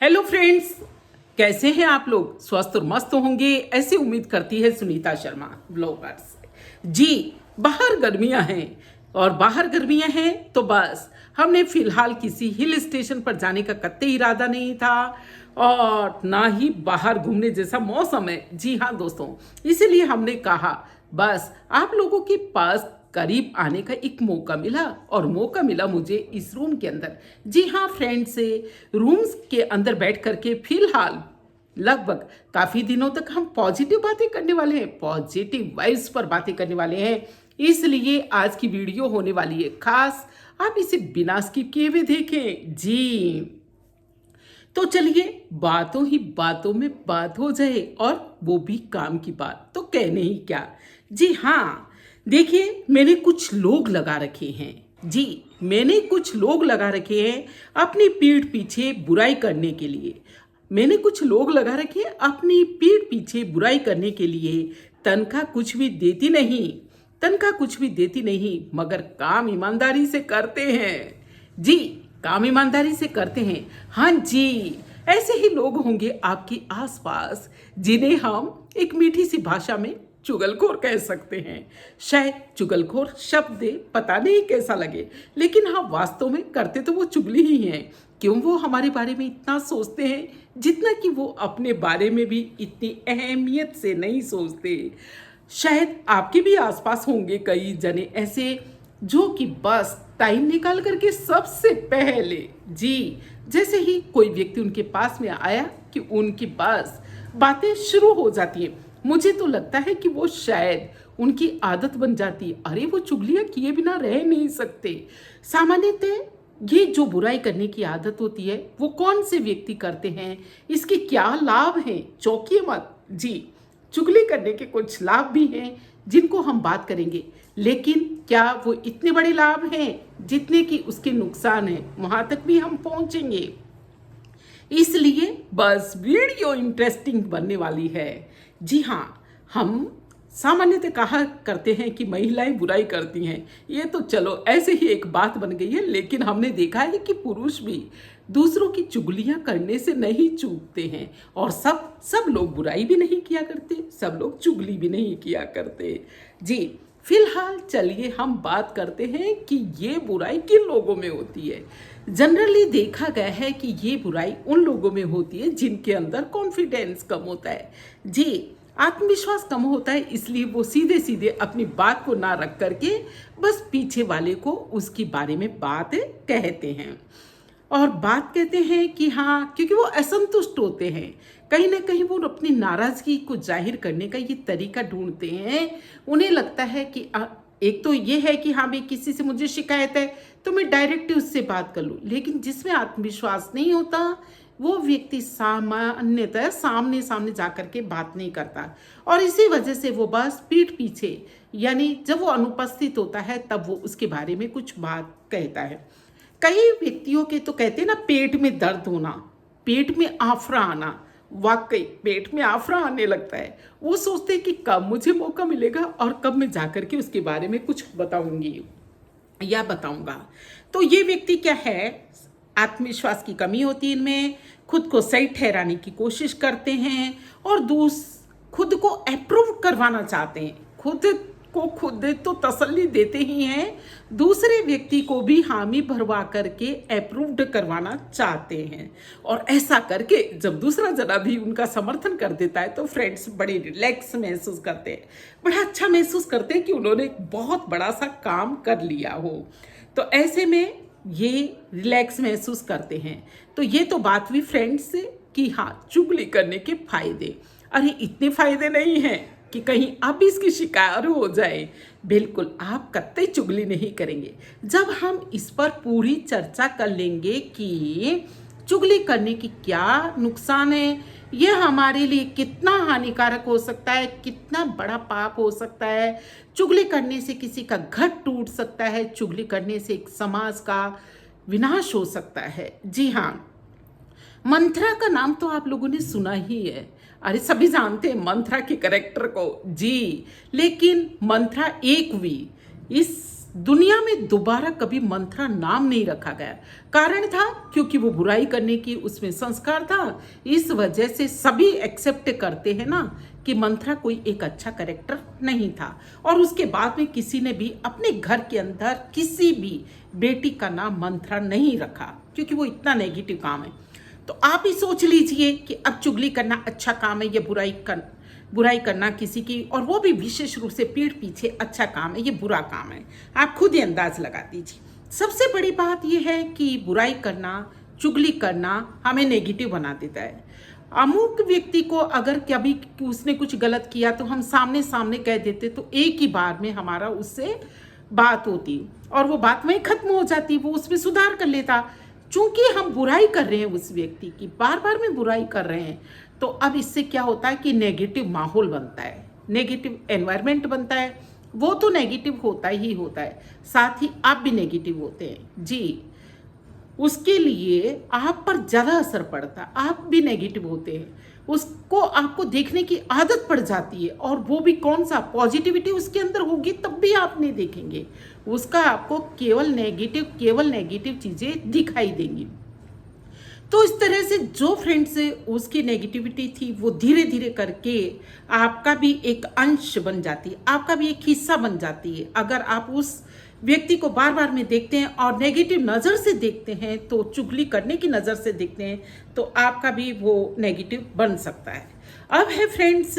Hello friends, कैसे हैं आप लोग? स्वस्थ और मस्त होंगे ऐसे उम्मीद करती है सुनीता शर्मा ब्लॉगर्स। जी, बाहर गर्मियां हैं और बाहर गर्मियां हैं तो बस हमने फिलहाल किसी हिल स्टेशन पर जाने का कतई इरादा नहीं था और ना ही बाहर घूमने जैसा मौसम है। जी हाँ दोस्तों, इसीलिए हमने कहा बस आप लोगों के पास करीब आने का एक मौका मिला और मौका मिला मुझे इस रूम के अंदर। जी हाँ फ्रेंड, से रूम्स के अंदर बैठ करके फिलहाल लगभग काफी दिनों तक हम पॉजिटिव बातें करने वाले हैं, पॉजिटिव वाइब्स पर बातें करने वाले हैं। इसलिए आज की वीडियो होने वाली है खास, आप इसे बिना स्किप किए हुए देखें। जी तो चलिए बातों ही बातों में बात हो जाए और वो भी काम की बात, तो कहने ही क्या। जी हाँ, देखिए मैंने कुछ लोग लगा रखे हैं। जी, मैंने कुछ लोग लगा रखे हैं अपनी पीठ पीछे बुराई करने के लिए। मैंने कुछ लोग लगा रखे हैं अपनी पीठ पीछे बुराई करने के लिए। तनख्वाह कुछ भी देती नहीं, तनख्वाह कुछ भी देती नहीं, मगर काम ईमानदारी से करते हैं। जी, काम ईमानदारी से करते हैं। हाँ जी, ऐसे ही लोग होंगे आपके आसपास जिन्हें हम एक मीठी सी भाषा में चुगलखोर कह सकते हैं। शायद चुगलखोर शब्द पता नहीं कैसा लगे, लेकिन हाँ वास्तव में करते तो वो चुगली ही हैं। क्यों वो हमारे बारे में इतना सोचते हैं जितना कि वो अपने बारे में भी इतनी अहमियत से नहीं सोचते। शायद आपके भी आसपास होंगे कई जने ऐसे जो कि बस टाइम निकाल करके सबसे पहले, जी, जैसे ही कोई व्यक्ति उनके पास में आया कि उनकी बस बातें शुरू हो जाती है। मुझे तो लगता है कि वो शायद उनकी आदत बन जाती है। अरे वो चुगलियां किए बिना रह नहीं सकते। सामान्यतः ये जो बुराई करने की आदत होती है वो कौन से व्यक्ति करते हैं, इसके क्या लाभ हैं, चौंकिए मत। जी, चुगली करने के कुछ लाभ भी हैं जिनको हम बात करेंगे, लेकिन क्या वो इतने बड़े लाभ हैं जितने कि उसके नुकसान हैं, वहां तक भी हम पहुंचेंगे। इसलिए बस वीडियो इंटरेस्टिंग बनने वाली है। जी हाँ, हम सामान्यतः कहा करते हैं कि महिलाएं बुराई करती हैं, ये तो चलो ऐसे ही एक बात बन गई है, लेकिन हमने देखा है कि पुरुष भी दूसरों की चुगलियां करने से नहीं चूकते हैं और सब लोग बुराई भी नहीं किया करते, सब लोग चुगली भी नहीं किया करते। जी, फिलहाल चलिए हम बात करते हैं कि ये बुराई किन लोगों में होती है। जनरली देखा गया है कि ये बुराई उन लोगों में होती है जिनके अंदर कॉन्फिडेंस कम होता है। जी, आत्मविश्वास कम होता है, इसलिए वो सीधे सीधे अपनी बात को ना रख करके बस पीछे वाले को उसके बारे में बात कहते हैं। और बात कहते हैं कि हाँ, क्योंकि वो असंतुष्ट होते हैं, कहीं ना कहीं वो अपनी नाराजगी को जाहिर करने का ये तरीका ढूंढते हैं। उन्हें लगता है कि एक तो ये है कि हाँ भाई किसी से मुझे शिकायत है तो मैं डायरेक्ट उससे बात कर लूँ, लेकिन जिसमें आत्मविश्वास नहीं होता वो व्यक्ति सामान्यतः सामने सामने जा करके बात नहीं करता और इसी वजह से वो बस पीठ पीछे, यानी जब वो अनुपस्थित होता है तब वो उसके बारे में कुछ बात कहता है। कई व्यक्तियों के तो कहते हैं ना, पेट में दर्द होना, पेट में आफरा आना, वाकई पेट में आफरा आने लगता है। वो सोचते हैं कि कब मुझे मौका मिलेगा और कब मैं जाकर के उसके बारे में कुछ बताऊंगी या बताऊंगा। तो ये व्यक्ति क्या है, आत्मविश्वास की कमी होती है इनमें, खुद को सही ठहराने की कोशिश करते हैं और खुद को अप्रूव करवाना चाहते हैं। खुद को खुद तो तसल्ली देते ही हैं, दूसरे व्यक्ति को भी हामी भरवा करके अप्रूव्ड करवाना चाहते हैं। और ऐसा करके जब दूसरा जना भी उनका समर्थन कर देता है तो फ्रेंड्स बड़े रिलैक्स महसूस करते हैं, बड़ा अच्छा महसूस करते हैं कि उन्होंने एक बहुत बड़ा सा काम कर लिया हो। तो ऐसे में ये रिलैक्स महसूस करते हैं। तो ये तो बात हुई फ्रेंड्स कि हाँ, चुगली करने के फायदे। अरे इतने फायदे नहीं हैं कि कहीं आप भी इसकी शिकार हो जाए। बिल्कुल, आप कतई चुगली नहीं करेंगे। जब हम इस पर पूरी चर्चा कर लेंगे कि चुगली करने की क्या नुकसान है, यह हमारे लिए कितना हानिकारक हो सकता है, कितना बड़ा पाप हो सकता है, चुगली करने से किसी का घर टूट सकता है, चुगली करने से एक समाज का विनाश हो सकता है। जी हाँ, मंथरा का नाम तो आप लोगों ने सुना ही है। अरे सभी जानते हैं मंथरा के कैरेक्टर को। जी, लेकिन मंथरा एक हुई, इस दुनिया में दोबारा कभी मंथरा नाम नहीं रखा गया। कारण था क्योंकि वो बुराई करने की उसमें संस्कार था। इस वजह से सभी एक्सेप्ट करते हैं ना कि मंथरा कोई एक अच्छा कैरेक्टर नहीं था। और उसके बाद में किसी ने भी अपने घर के अंदर किसी भी बेटी का नाम मंथरा नहीं रखा, क्योंकि वो इतना नेगेटिव काम है। तो आप ही सोच लीजिए कि अब चुगली करना अच्छा काम है या बुराई करना किसी की, और वो भी विशेष रूप से पीठ पीछे, अच्छा काम है ये बुरा काम है। आप खुद ही अंदाज लगा दीजिए। सबसे बड़ी बात यह है कि बुराई करना, चुगली करना हमें नेगेटिव बना देता है। अमुक व्यक्ति को अगर कभी उसने कुछ गलत किया तो हम सामने सामने कह देते तो एक ही बार में हमारा उससे बात होती और वो बात वहीं खत्म हो जाती, वो उसमें सुधार कर लेता। चूंकि हम बुराई कर रहे हैं उस व्यक्ति की, बार बार में बुराई कर रहे हैं, तो अब इससे क्या होता है कि नेगेटिव माहौल बनता है, नेगेटिव एनवायरनमेंट बनता है। वो तो नेगेटिव होता ही होता है, साथ ही आप भी नेगेटिव होते हैं जी। उसके लिए आप पर ज़्यादा असर पड़ता है, आप भी नेगेटिव होते हैं, उसको आपको देखने की आदत पड़ जाती है। और वो भी कौन सा पॉजिटिविटी उसके अंदर होगी तब भी आप नहीं देखेंगे, उसका आपको केवल नेगेटिव चीज़ें दिखाई देंगी। तो इस तरह से जो फ्रेंड्स उसकी नेगेटिविटी थी वो धीरे धीरे करके आपका भी एक अंश बन जाती है, आपका भी एक हिस्सा बन जाती है। अगर आप उस व्यक्ति को बार बार में देखते हैं और नेगेटिव नज़र से देखते हैं, तो चुगली करने की नज़र से देखते हैं, तो आपका भी वो नेगेटिव बन सकता है। अब है फ्रेंड्स,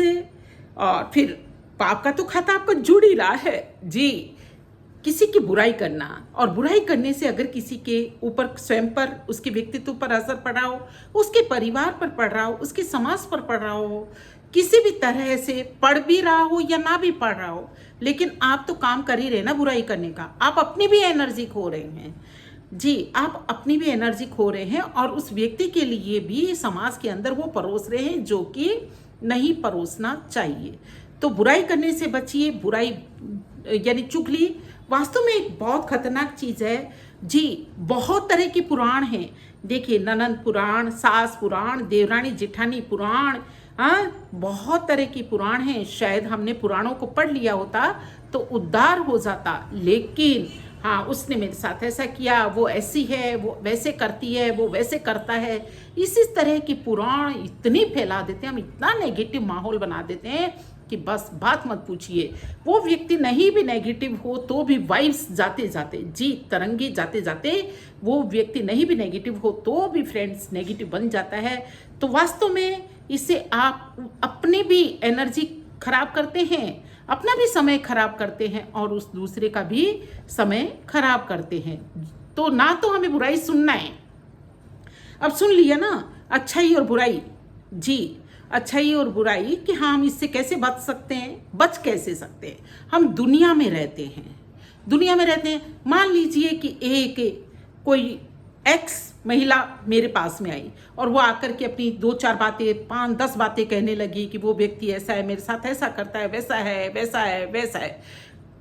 और फिर पाप का तो खाता आपका जुड़ ही रहा है जी। किसी की बुराई करना, और बुराई करने से अगर किसी के ऊपर, स्वयं पर, उसके व्यक्तित्व पर असर पड़ रहा हो, उसके परिवार पर पड़ रहा हो, उसके समाज पर पड़ रहा हो, किसी भी तरह से पड़ भी रहा हो या ना भी पड़ रहा हो, लेकिन आप तो काम कर ही रहे ना बुराई करने का। आप अपनी भी एनर्जी खो रहे हैं जी, आप अपनी भी एनर्जी खो रहे हैं और उस व्यक्ति के लिए भी समाज के अंदर वो परोस रहे हैं जो कि नहीं परोसना चाहिए। तो बुराई करने से बचिए। बुराई यानी चुगली वास्तव में एक बहुत खतरनाक चीज़ है जी। बहुत तरह के पुराण हैं, देखिए ननंद पुराण, सास पुराण, देवरानी जेठानी पुराण, हाँ बहुत तरह की पुराण हैं। शायद हमने पुराणों को पढ़ लिया होता तो उद्धार हो जाता, लेकिन हाँ उसने मेरे साथ ऐसा किया, वो ऐसी है, वो वैसे करती है, वो वैसे करता है, इसी तरह की पुराण इतनी फैला देते हैं, हम इतना नेगेटिव माहौल बना देते हैं कि बस बात मत पूछिए। वो व्यक्ति नहीं भी नेगेटिव हो तो भी वाइब्स जाते जाते जी, तरंगे जाते जाते वो व्यक्ति नहीं भी नेगेटिव हो तो भी फ्रेंड्स नेगेटिव बन जाता है। तो वास्तव में इससे आप अपनी भी एनर्जी खराब करते हैं, अपना भी समय खराब करते हैं और उस दूसरे का भी समय खराब करते हैं। तो ना तो हमें बुराई सुनना है। अब सुन लिया ना अच्छाई और बुराई जी, अच्छाई और बुराई कि हाँ हम इससे कैसे बच सकते हैं, बच कैसे सकते हैं। हम दुनिया में रहते हैं, मान लीजिए कि एक कोई एक्स महिला मेरे पास में आई और वो आकर के अपनी 2-4 बातें, 5-10 बातें कहने लगी कि वो व्यक्ति ऐसा है, मेरे साथ ऐसा करता है, वैसा है, वैसा है, वैसा है।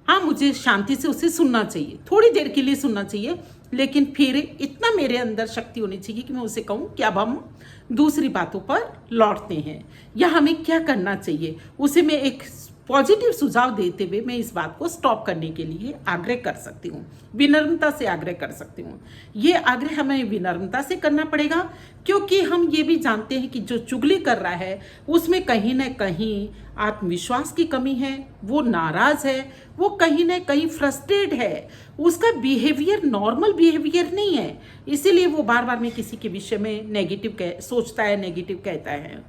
हाँ मुझे शांति से उसे सुनना चाहिए, थोड़ी देर के लिए सुनना चाहिए, लेकिन फिर इतना मेरे अंदर शक्ति होनी चाहिए कि मैं उसे कहूँ कि अब हम दूसरी बातों पर लौटते हैं या हमें क्या करना चाहिए। उसे मैं एक पॉजिटिव सुझाव देते हुए मैं इस बात को स्टॉप करने के लिए आग्रह कर सकती हूँ, विनम्रता से आग्रह कर सकती हूँ। ये आग्रह हमें विनम्रता से करना पड़ेगा, क्योंकि हम ये भी जानते हैं कि जो चुगली कर रहा है उसमें कहीं ना कहीं आत्मविश्वास की कमी है, वो नाराज है, वो कहीं ना कहीं फ्रस्ट्रेट है, उसका बिहेवियर नॉर्मल बिहेवियर नहीं है, इसीलिए वो बार बार में किसी के विषय में नेगेटिव सोचता है, नेगेटिव कहता है।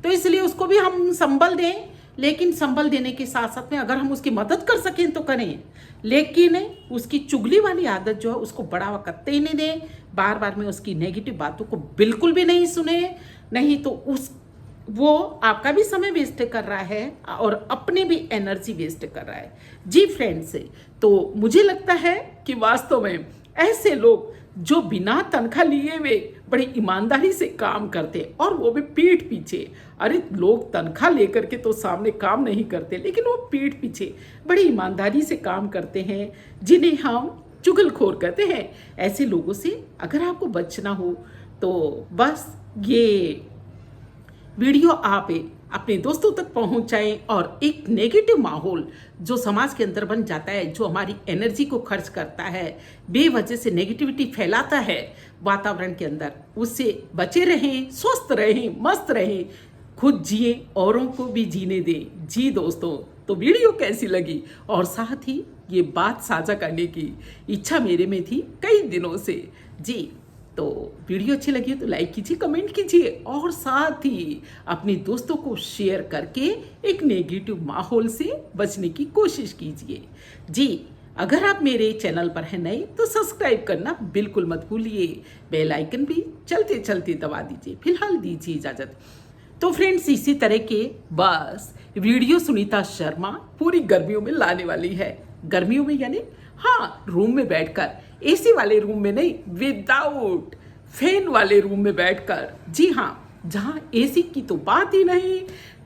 तो इसलिए उसको भी हम संबल दें, लेकिन संबल देने के साथ साथ में अगर हम उसकी मदद कर सकें तो करें, लेकिन उसकी चुगली वाली आदत जो है उसको बढ़ावा करते ही नहीं दें। बार बार में उसकी नेगेटिव बातों को बिल्कुल भी नहीं सुने, नहीं तो वो आपका भी समय वेस्ट कर रहा है और अपनी भी एनर्जी वेस्ट कर रहा है जी फ्रेंड्स। तो मुझे लगता है कि वास्तव में ऐसे लोग जो बिना तनख्वाह लिए हुए बड़ी ईमानदारी से काम करते और वो भी पीठ पीछे, अरे लोग तनख्वाह लेकर के तो सामने काम नहीं करते, लेकिन वो पीठ पीछे बड़ी ईमानदारी से काम करते हैं, जिन्हें हम चुगलखोर कहते हैं। ऐसे लोगों से अगर आपको बचना हो तो बस ये वीडियो आप अपने दोस्तों तक पहुंचाएं और एक नेगेटिव माहौल जो समाज के अंदर बन जाता है, जो हमारी एनर्जी को खर्च करता है, बेवजह से नेगेटिविटी फैलाता है वातावरण के अंदर, उससे बचे रहें, स्वस्थ रहें, मस्त रहें, खुद जिए, औरों को भी जीने दें। जी दोस्तों, तो वीडियो कैसी लगी और साथ ही ये बात साझा करने की इच्छा मेरे में थी कई दिनों से जी। तो वीडियो अच्छी लगी तो लाइक कीजिए, कमेंट कीजिए और साथ ही अपने दोस्तों को शेयर करके एक नेगेटिव माहौल से बचने की कोशिश कीजिए जी। अगर आप मेरे चैनल पर हैं नए तो सब्सक्राइब करना बिल्कुल मत भूलिए, बेल आइकन भी चलते चलते दबा दीजिए। फिलहाल दीजिए इजाजत। तो फ्रेंड्स, इसी तरह के बस वीडियो सुनीता शर्मा पूरी गर्मियों में लाने वाली है। गर्मियों में यानी हाँ, रूम में बैठकर, एसी वाले रूम में नहीं, विदाउट फैन वाले रूम में बैठकर। जी हाँ, जहाँ एसी की तो बात ही नहीं,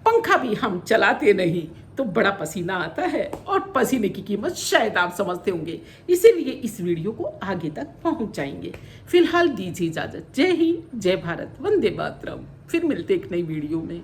पंखा भी हम चलाते नहीं तो बड़ा पसीना आता है और पसीने की कीमत शायद आप समझते होंगे, इसीलिए इस वीडियो को आगे तक पहुंचाएंगे। फिलहाल दीजिए इजाजत। जय हिंद, जय भारत, वंदे मातरम। फिर मिलते एक नई वीडियो में।